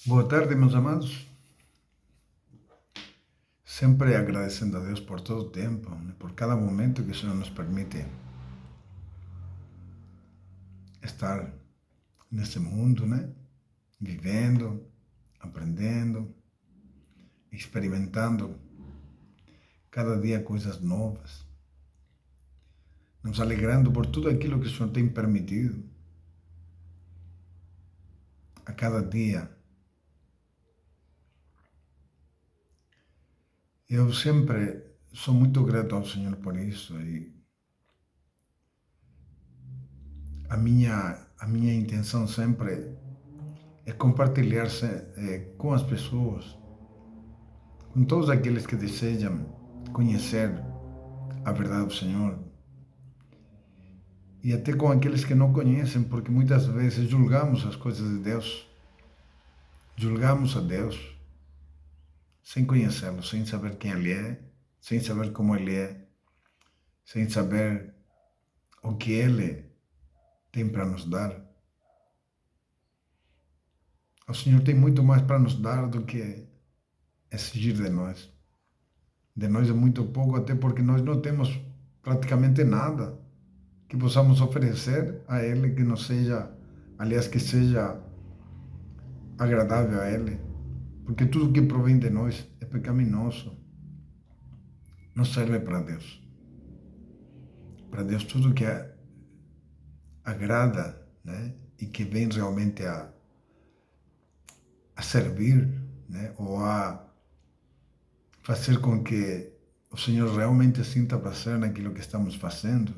Boa tarde, meus amados. Sempre agradecendo a Deus por todo o tempo, né, por cada momento que o Senhor nos permite estar nesse mundo, né? Vivendo, aprendendo, experimentando cada dia coisas novas, nos alegrando por tudo aquilo que o Senhor tem permitido a cada dia. Eu sempre sou muito grato ao Senhor por isso e a minha intenção sempre é compartilhar-se com as pessoas, com todos aqueles que desejam conhecer a verdade do Senhor e até com aqueles que não conhecem, porque muitas vezes julgamos as coisas de Deus, julgamos a Deus sem conhecê-lo, sem saber quem Ele é, sem saber como Ele é, sem saber o que Ele tem para nos dar. O Senhor tem muito mais para nos dar do que exigir de nós. De nós é muito pouco, até porque nós não temos praticamente nada que possamos oferecer a Ele que não seja, aliás, que seja agradável a Ele, porque tudo que provém de nós é pecaminoso, não serve para Deus. Para Deus, tudo que agrada, né, e que vem realmente a servir, né, ou a fazer com que o Senhor realmente sinta prazer naquilo que estamos fazendo,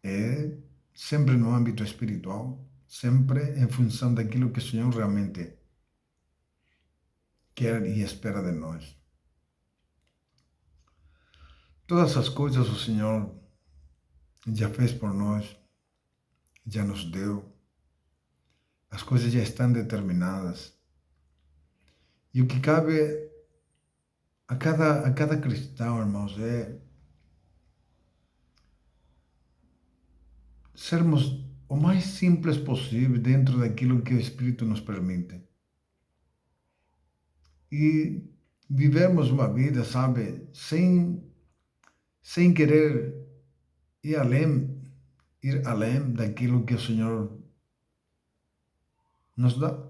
é sempre no âmbito espiritual, sempre em função daquilo que o Senhor realmente quer e espera de nós. Todas as coisas o Senhor já fez por nós, já nos deu, as coisas já estão determinadas. E o que cabe a cada cristão, irmãos, é sermos o mais simples possível dentro daquilo que o Espírito nos permite. E vivermos uma vida, sabe, sem querer ir além daquilo que o Senhor nos dá.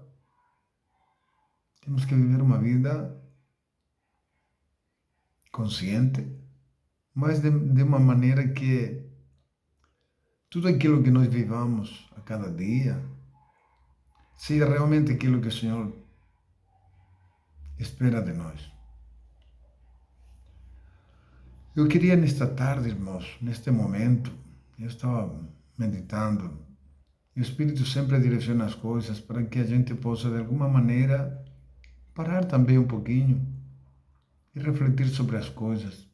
Temos que viver uma vida consciente, mas de uma maneira que tudo aquilo que nós vivamos a cada dia seja realmente aquilo que o Senhor espera de nós. Eu queria nesta tarde, irmãos, neste momento, eu estava meditando, e o Espírito sempre direciona as coisas para que a gente possa, de alguma maneira, parar também um pouquinho e refletir sobre as coisas.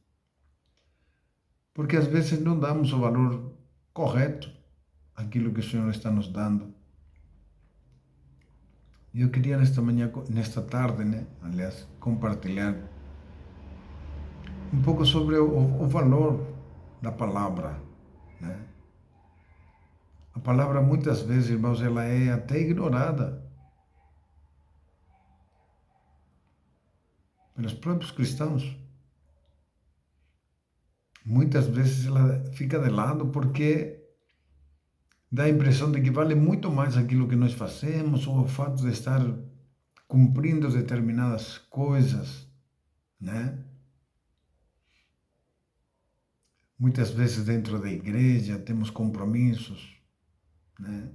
Porque às vezes não damos o valor correto àquilo que o Senhor está nos dando. E eu queria nesta manhã, nesta tarde, né, aliás, compartilhar um pouco sobre o valor da palavra, né? A palavra muitas vezes, irmãos, ela é até ignorada pelos próprios cristãos. Muitas vezes ela fica de lado porque dá a impressão de que vale muito mais aquilo que nós fazemos ou o fato de estar cumprindo determinadas coisas, né? Muitas vezes dentro da igreja temos compromissos, né?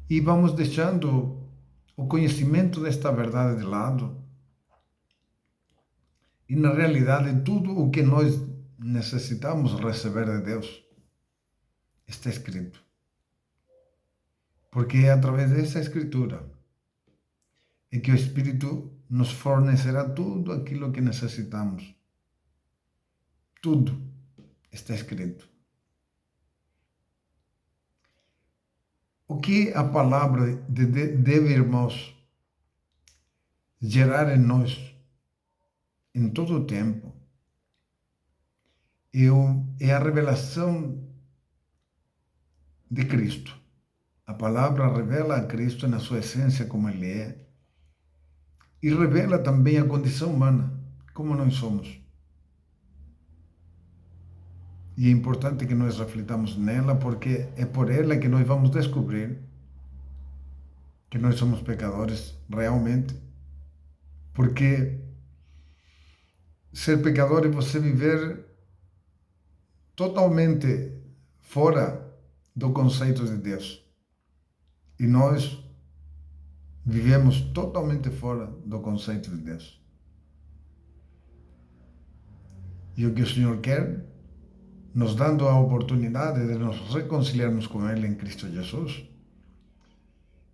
E vamos deixando o conhecimento desta verdade de lado. E na realidade, tudo o que nós necessitamos receber de Deus está escrito. Porque é através dessa escritura é que o Espírito nos fornecerá tudo aquilo que necessitamos. Tudo está escrito. O que a palavra deve, irmãos, gerar em nós em todo o tempo é a revelação de Cristo, A palavra revela a Cristo na sua essência como Ele é e revela também a condição humana, como nós somos. E é importante que nós reflitamos nela, porque é por ela que nós vamos descobrir que nós somos pecadores realmente. Porque ser pecador é você viver totalmente fora do conceito de Deus. E nós vivemos totalmente fora do conceito de Deus. E o que o Senhor quer, nos dando a oportunidade de nos reconciliarmos com Ele em Cristo Jesus,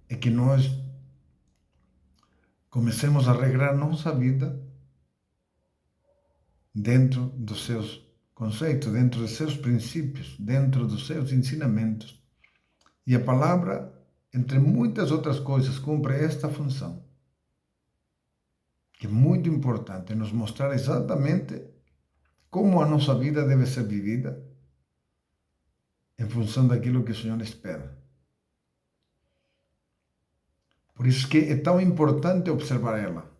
é que nós comecemos a regrar nossa vida dentro dos seus conceitos, dentro dos seus princípios, dentro dos seus ensinamentos. E a palavra, entre muitas outras coisas, cumpre esta função, que é muito importante, nos mostrar exatamente como a nossa vida deve ser vivida em função daquilo que o Senhor espera. Por isso que é tão importante observar ela,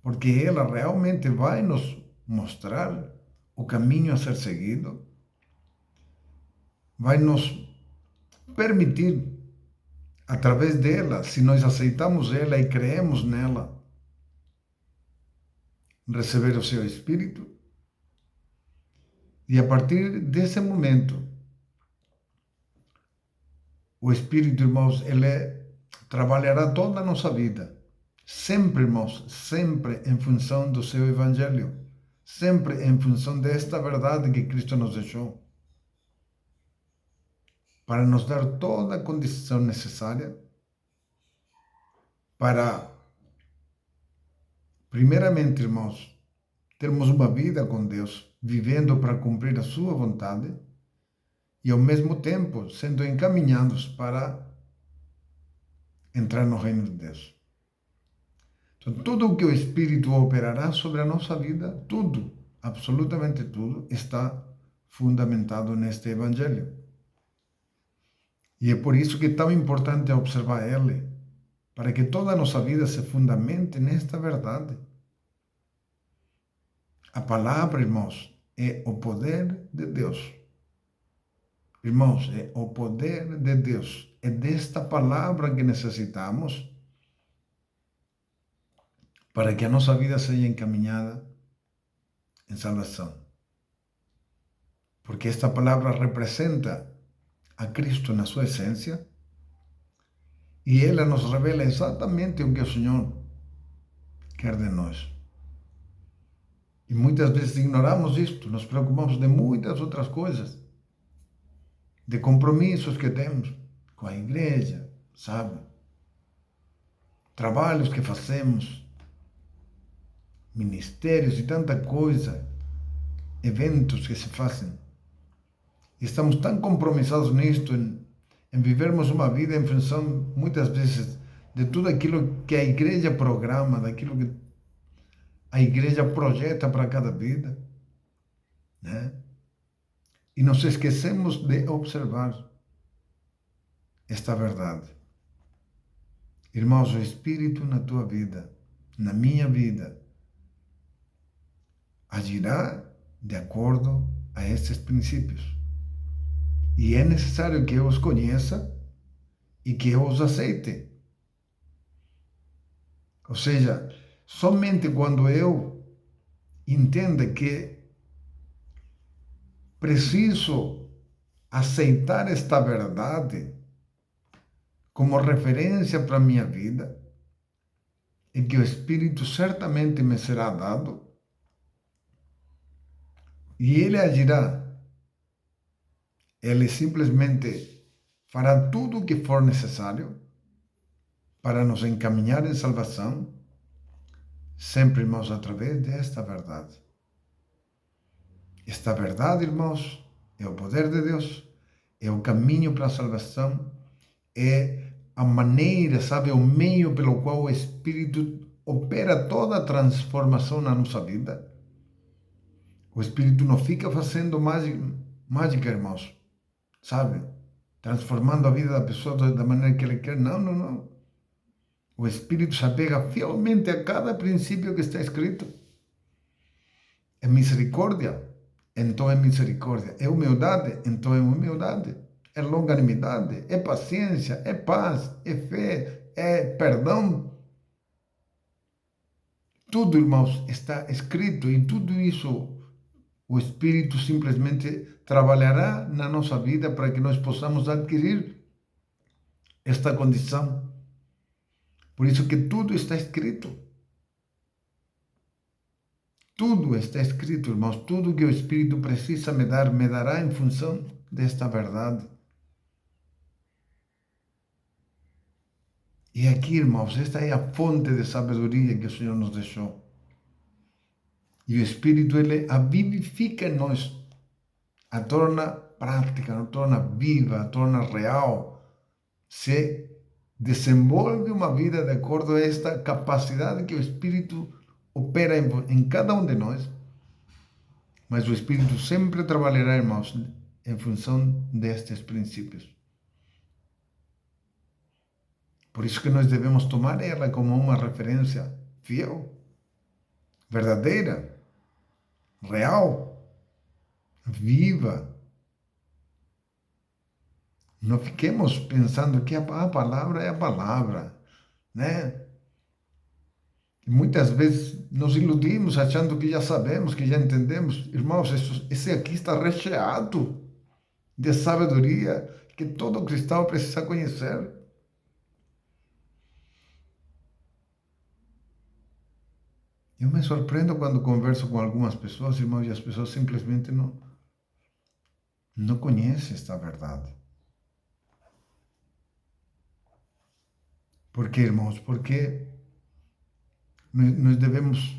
porque ela realmente vai nos mostrar o caminho a ser seguido, vai nos permitir, através dela, se nós aceitamos ela e creemos nela, receber o seu Espírito. E a partir desse momento, o Espírito, irmãos, ele trabalhará toda a nossa vida. Sempre, irmãos, sempre em função do seu Evangelho. Sempre em função desta verdade que Cristo nos deixou. Para nos dar toda a condição necessária para, primeiramente, irmãos, termos uma vida com Deus, vivendo para cumprir a sua vontade e, ao mesmo tempo, sendo encaminhados para entrar no reino de Deus. Então, tudo o que o Espírito operará sobre a nossa vida, tudo, absolutamente tudo, está fundamentado neste Evangelho. E é por isso que é tão importante observar ele, para que toda a nossa vida se fundamente nesta verdade. A palavra, irmãos, é o poder de Deus. Irmãos, é o poder de Deus. É desta palavra que necessitamos para que a nossa vida seja encaminhada em salvação. Porque esta palavra representa a Cristo na sua essência e ela nos revela exatamente o que o Senhor quer de nós. E muitas vezes ignoramos isto, nos preocupamos de muitas outras coisas, de compromissos que temos com a igreja, sabe? Trabalhos que fazemos, ministérios e tanta coisa, eventos que se fazem. E estamos tão compromissados nisto, em vivermos uma vida em função, muitas vezes, de tudo aquilo que a igreja programa, daquilo que a igreja projeta para cada vida, né? E nos esquecemos de observar esta verdade. Irmãos, o Espírito na tua vida, na minha vida, agirá de acordo a estes princípios. E é necessário que eu os conheça e que eu os aceite. Ou seja, somente quando eu entendo que preciso aceitar esta verdade como referência para a minha vida, e que o Espírito certamente me será dado, e ele agirá. Ele simplesmente fará tudo o que for necessário para nos encaminhar em salvação, sempre, irmãos, através desta verdade. Esta verdade, irmãos, é o poder de Deus, é o caminho para a salvação, é a maneira, sabe, o meio pelo qual o Espírito opera toda a transformação na nossa vida. O Espírito não fica fazendo mágica, irmãos, sabe? transformando a vida da pessoa da maneira que ele quer. Não, não, não. O Espírito se apega fielmente a cada princípio que está escrito. É misericórdia, então é misericórdia. É humildade, então é humildade. É longanimidade, é paciência, é paz, é fé, é perdão. Tudo, irmãos, está escrito e tudo isso o Espírito simplesmente trabalhará na nossa vida para que nós possamos adquirir esta condição. Por isso que tudo está escrito. Tudo está escrito, irmãos. Tudo que o Espírito precisa me dar, me dará em função desta verdade. E aqui, irmãos, esta é a fonte de sabedoria que o Senhor nos deixou. E o Espírito, ele a vivifica em nós, a torna prática, a torna viva, a torna real. Se desenvolve uma vida de acordo a esta capacidade que o Espírito opera em cada um de nós. Mas o Espírito sempre trabalhará, irmãos, em função destes princípios. Por isso que nós devemos tomar ela como uma referência fiel, verdadeira, real, viva. Não fiquemos pensando que a palavra é a palavra, né? E muitas vezes nos iludimos achando que já sabemos, que já entendemos. Irmãos, esse aqui está recheado de sabedoria que todo cristão precisa conhecer. Eu me surpreendo quando converso com algumas pessoas, irmãos, e as pessoas simplesmente não conhecem esta verdade. Por quê, irmãos? Porque nós devemos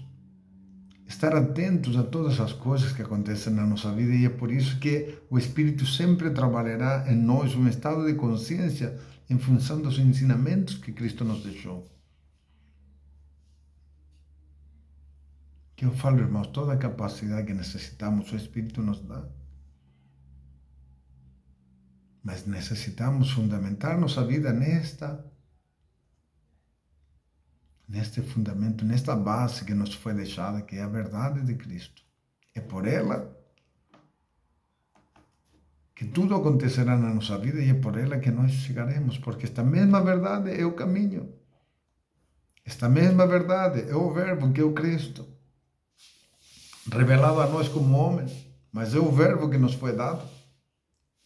estar atentos a todas as coisas que acontecem na nossa vida e é por isso que o Espírito sempre trabalhará em nós um estado de consciência em função dos ensinamentos que Cristo nos deixou. Que eu falo, irmãos, toda a capacidade que necessitamos, o Espírito nos dá. Mas necessitamos fundamentar nossa vida neste fundamento, nesta base que nos foi deixada, que é a verdade de Cristo. É por ela que tudo acontecerá na nossa vida e é por ela que nós chegaremos, porque esta mesma verdade é o caminho. Esta mesma verdade é o Verbo, que é o Cristo, revelado a nós como homem, mas é o Verbo que nos foi dado.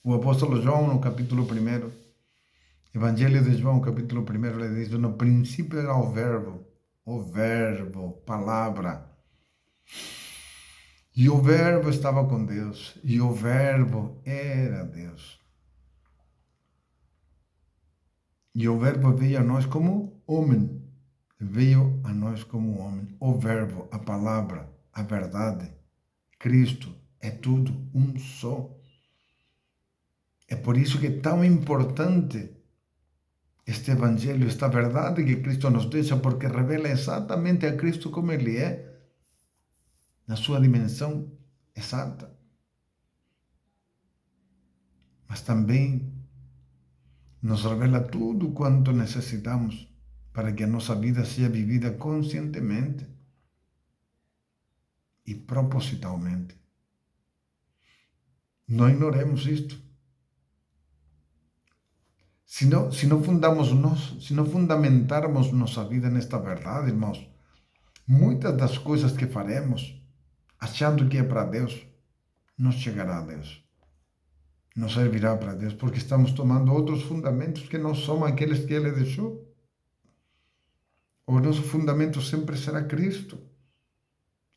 O apóstolo João, no capítulo 1, Evangelho de João, capítulo 1, ele diz: no princípio era o Verbo, palavra. E o Verbo estava com Deus, e o Verbo era Deus. E o Verbo veio a nós como homem. Veio a nós como homem. O Verbo, a palavra, a verdade, Cristo, é tudo um só. É por isso que é tão importante este Evangelho, esta verdade que Cristo nos deixa, porque revela exatamente a Cristo como Ele é, na sua dimensão exata. Mas também nos revela tudo quanto necessitamos para que a nossa vida seja vivida conscientemente e propositalmente. Não ignoremos isto. Se não fundamentarmos nossa vida nesta verdade, irmãos, muitas das coisas que faremos, achando que é para Deus, não chegará a Deus. Não servirá para Deus, porque estamos tomando outros fundamentos que não são aqueles que Ele deixou. O nosso fundamento sempre será Cristo.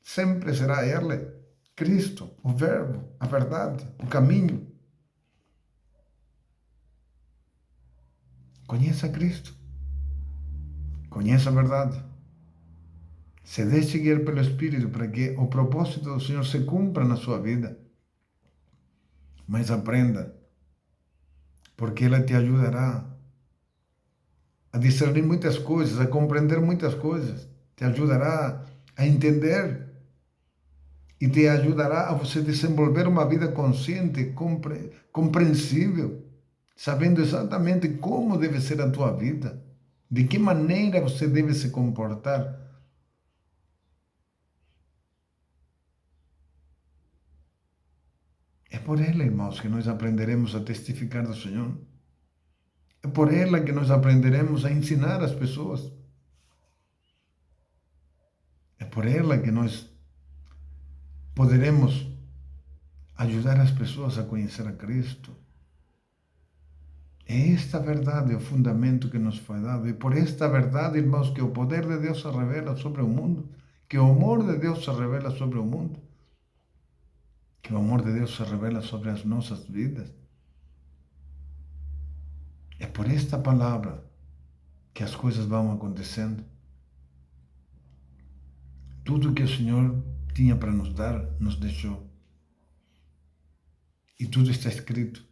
Sempre será Ele, Cristo, o Verbo, a verdade, o caminho. Conheça Cristo. Conheça a verdade. Se deixe guiar pelo Espírito para que o propósito do Senhor se cumpra na sua vida. Mas aprenda, porque Ele te ajudará a discernir muitas coisas, a compreender muitas coisas. Te ajudará a entender e te ajudará a você desenvolver uma vida consciente, compreensível, sabendo exatamente como deve ser a tua vida, de que maneira você deve se comportar. É por ela, irmãos, que nós aprenderemos a testificar do Senhor. É por ela que nós aprenderemos a ensinar as pessoas. É por ela que nós poderemos ajudar as pessoas a conhecer a Cristo. É esta verdade o fundamento que nos foi dado. E por esta verdade, irmãos, que o poder de Deus se revela sobre o mundo, que o amor de Deus se revela sobre o mundo, que o amor de Deus se revela sobre as nossas vidas. É por esta palavra que as coisas vão acontecendo. Tudo que o Senhor tinha para nos dar, nos deixou. E tudo está escrito.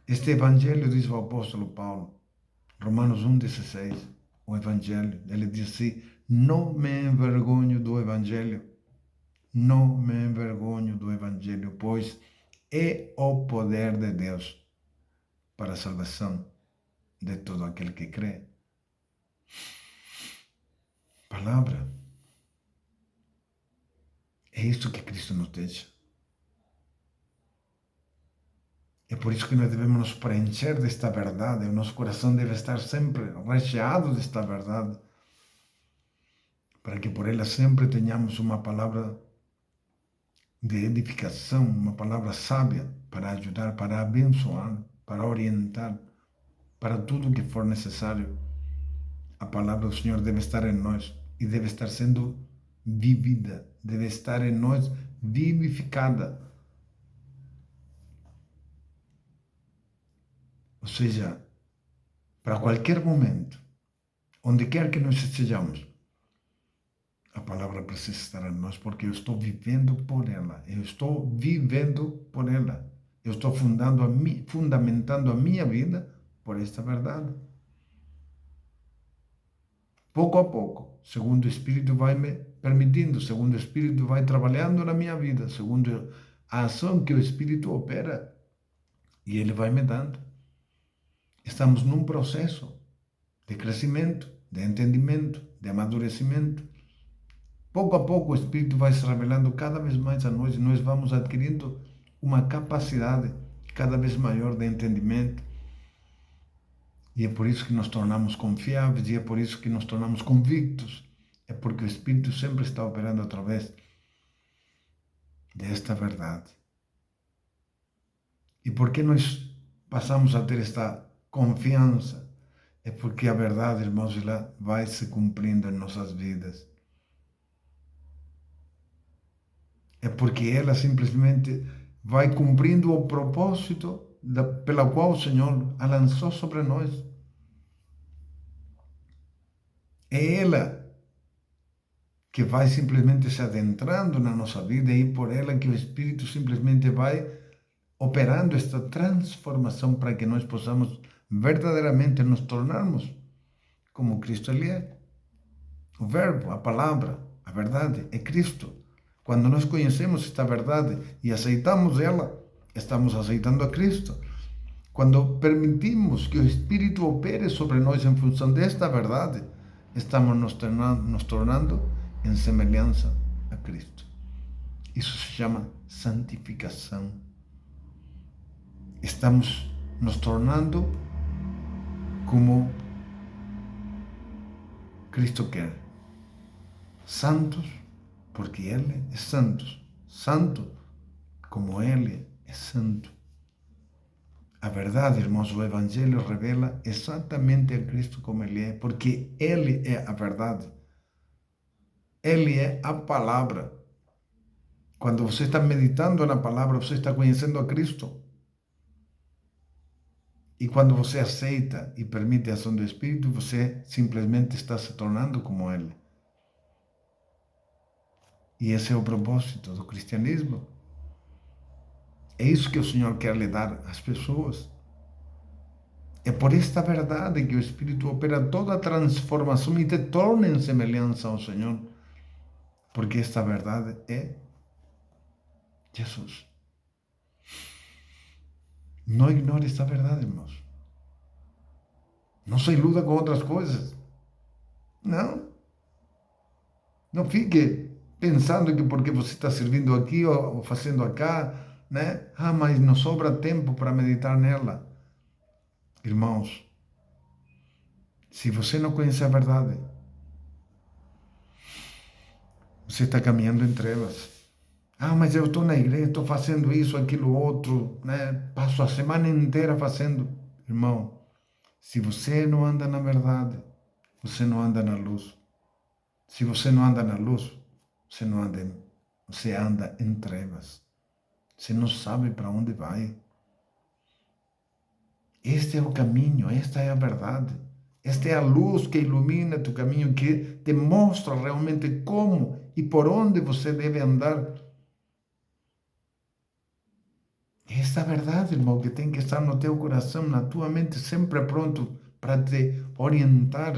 Este Evangelho, diz o apóstolo Paulo, Romanos 1,16, o Evangelho, ele diz assim: não me envergonho do Evangelho, não me envergonho do Evangelho, pois é o poder de Deus para a salvação de todo aquele que crê. Palavra. É isso que Cristo nos deixa. É por isso que nós devemos nos preencher desta verdade. O nosso coração deve estar sempre recheado desta verdade, para que por ela sempre tenhamos uma palavra de edificação, uma palavra sábia para ajudar, para abençoar, para orientar, para tudo o que for necessário. A palavra do Senhor deve estar em nós e deve estar sendo vivida, deve estar em nós vivificada. Ou seja, para qualquer momento, onde quer que nós estejamos, a palavra precisa estar em nós, porque eu estou vivendo por ela. Eu estou vivendo por ela. Eu estou fundamentando a minha vida por esta verdade. Pouco a pouco, segundo o Espírito vai me permitindo, segundo o Espírito vai trabalhando na minha vida, segundo a ação que o Espírito opera, e ele vai me dando. Estamos num processo de crescimento, de entendimento, de amadurecimento. Pouco a pouco o Espírito vai se revelando cada vez mais a nós e nós vamos adquirindo uma capacidade cada vez maior de entendimento. E é por isso que nos tornamos confiáveis e é por isso que nos tornamos convictos. É porque o Espírito sempre está operando através desta verdade. E por que nós passamos a ter esta confiança? É porque a verdade, irmãos, ela vai se cumprindo em nossas vidas. É porque ela simplesmente vai cumprindo o propósito pela qual o Senhor a lançou sobre nós. É ela que vai simplesmente se adentrando na nossa vida e por ela que o Espírito simplesmente vai operando esta transformação para que nós possamos verdadeiramente nos tornarmos como Cristo ele é. O verbo, a palavra, a verdade é Cristo. Quando nós conhecemos esta verdade e aceitamos ela, estamos aceitando a Cristo. Quando permitimos que o Espírito opere sobre nós em função desta verdade, estamos nos tornando em semelhança a Cristo. Isso se chama santificação. Estamos nos tornando como Cristo quer. Santos, porque Ele é santo. Santo, como Ele é santo. A verdade, irmãos, o Evangelho revela exatamente a Cristo como Ele é, porque Ele é a verdade. Ele é a palavra. Quando você está meditando na palavra, você está conhecendo a Cristo. E quando você aceita e permite a ação do Espírito, você simplesmente está se tornando como Ele. E esse é o propósito do cristianismo. É isso que o Senhor quer lhe dar às pessoas. É por esta verdade que o Espírito opera toda a transformação e te torna em semelhança ao Senhor. Porque esta verdade é Jesus. Não ignore esta verdade, irmãos. Não se iluda com outras coisas. Não. Não fique pensando que porque você está servindo aqui ou fazendo acá, né? Ah, mas não sobra tempo para meditar nela. Irmãos, se você não conhece a verdade, você está caminhando em trevas. Ah, mas eu estou na igreja, estou fazendo isso, aquilo, outro, né? Passo a semana inteira fazendo. Irmão, se você não anda na verdade, você não anda na luz. Se você não anda na luz, você anda em trevas. Você não sabe para onde vai. Este é o caminho, esta é a verdade. Esta é a luz que ilumina tu caminho, que te mostra realmente como e por onde você deve andar. Esta é a verdade, irmão, que tem que estar no teu coração, na tua mente, sempre pronto para te orientar,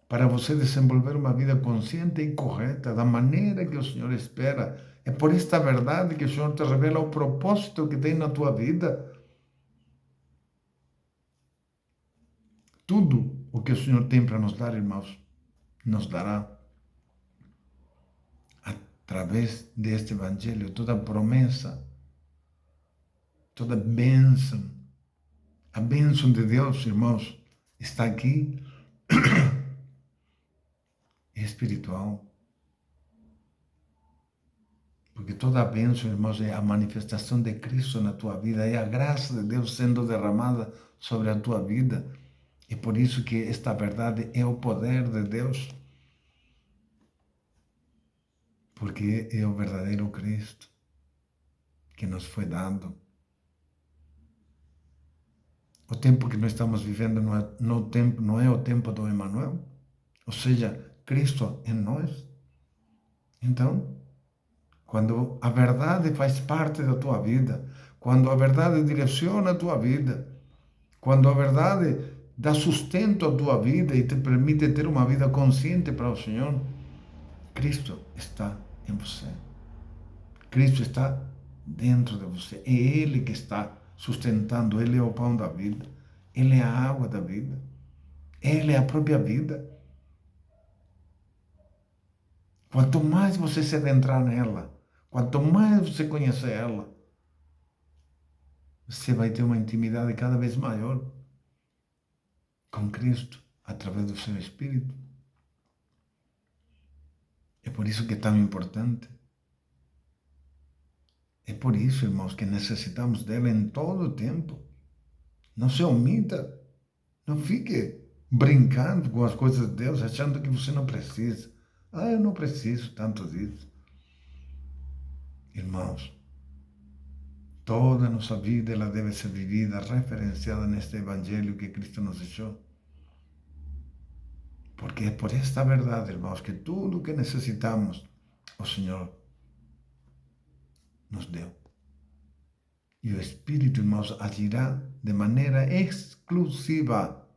para você desenvolver uma vida consciente e correta, da maneira que o Senhor espera. É por esta verdade que o Senhor te revela o propósito que tem na tua vida. Tudo o que o Senhor tem para nos dar, irmãos, nos dará através deste Evangelho. Toda promessa, toda bênção, a bênção de Deus, irmãos, está aqui, é espiritual. Porque toda a bênção, irmãos, é a manifestação de Cristo na tua vida, é a graça de Deus sendo derramada sobre a tua vida. E por isso que esta verdade é o poder de Deus. Porque é o verdadeiro Cristo que nos foi dado. O tempo que nós estamos vivendo não é o tempo do Emmanuel, ou seja, Cristo em nós. Então, quando a verdade faz parte da tua vida, quando a verdade direciona a tua vida, quando a verdade dá sustento à tua vida e te permite ter uma vida consciente para o Senhor, Cristo está em você. Cristo está dentro de você. É Ele que está sustentando. Ele é o pão da vida. Ele é a água da vida. Ele é a própria vida. Quanto mais você se adentrar nela, quanto mais você conhecer ela, você vai ter uma intimidade cada vez maior com Cristo, através do seu Espírito. É por isso que é tão importante. É por isso, irmãos, que necessitamos dela em todo o tempo. Não se omita. Não fique brincando com as coisas de Deus, achando que você não precisa. Ah, eu não preciso tanto disso. Irmãos, toda a nossa vida ela deve ser vivida, referenciada neste Evangelho que Cristo nos deixou. Porque é por esta verdade, irmãos, que tudo o que necessitamos, o Senhor nos deu. E o Espírito, irmãos, agirá de maneira exclusiva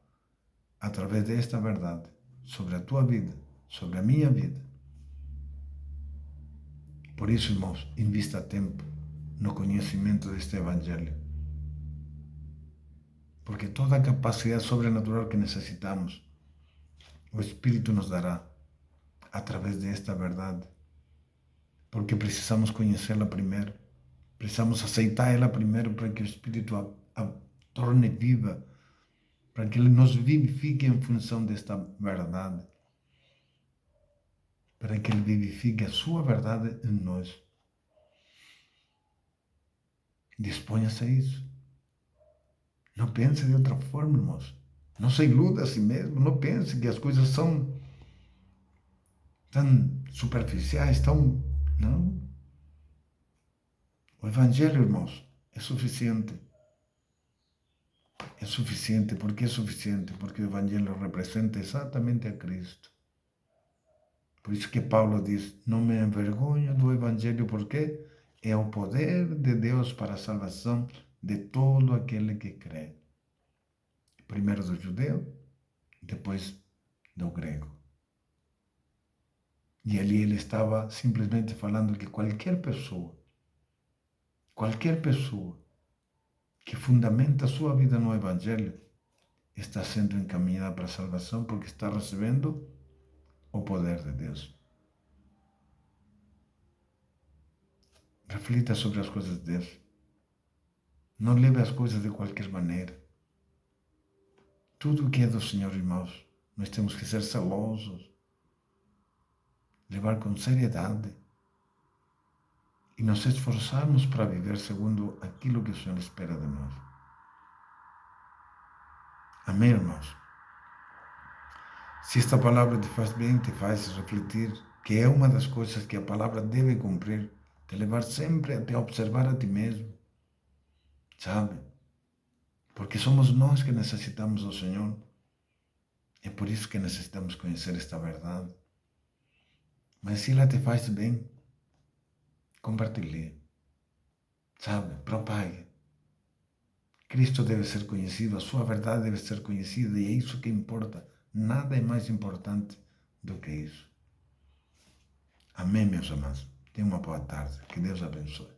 através desta verdade sobre a tua vida, sobre a minha vida. Por isso, irmãos, invista tempo no conhecimento deste Evangelho. Porque toda a capacidade sobrenatural que necessitamos, o Espírito nos dará através desta verdade. Porque precisamos conhecê-la primeiro. Precisamos aceitar ela primeiro para que o Espírito a torne viva, para que ele nos vivifique em função desta verdade, para que ele vivifique a sua verdade em nós. Disponha-se a isso. Não pense de outra forma, irmãos. Não se iluda a si mesmo. Não pense que as coisas são tão superficiais, tão... Não. O Evangelho, irmãos, é suficiente. É suficiente. Por que é suficiente? Porque o Evangelho representa exatamente a Cristo. Por isso que Paulo diz, não me envergonho do Evangelho, porque é o poder de Deus para a salvação de todo aquele que crê. Primeiro do judeu, depois do grego. E ali ele estava simplesmente falando que qualquer pessoa que fundamenta a sua vida no Evangelho, está sendo encaminhada para a salvação porque está recebendo o poder de Deus. Reflita sobre as coisas de Deus. Não leve as coisas de qualquer maneira. Tudo o que é do Senhor, irmãos, nós temos que ser celosos, levar com seriedade e nos esforçarmos para viver segundo aquilo que o Senhor espera de nós. Amém, irmãos? Se esta palavra te faz bem, te faz refletir, que é uma das coisas que a palavra deve cumprir, te levar sempre a te observar a ti mesmo, sabe? Porque somos nós que necessitamos do Senhor. É por isso que necessitamos conhecer esta verdade. Mas se ela te faz bem, compartilhe, sabe? Propague. Cristo deve ser conhecido, a sua verdade deve ser conhecida e é isso que importa. Nada é mais importante do que isso. Amém, meus amados. Tenham uma boa tarde. Que Deus abençoe.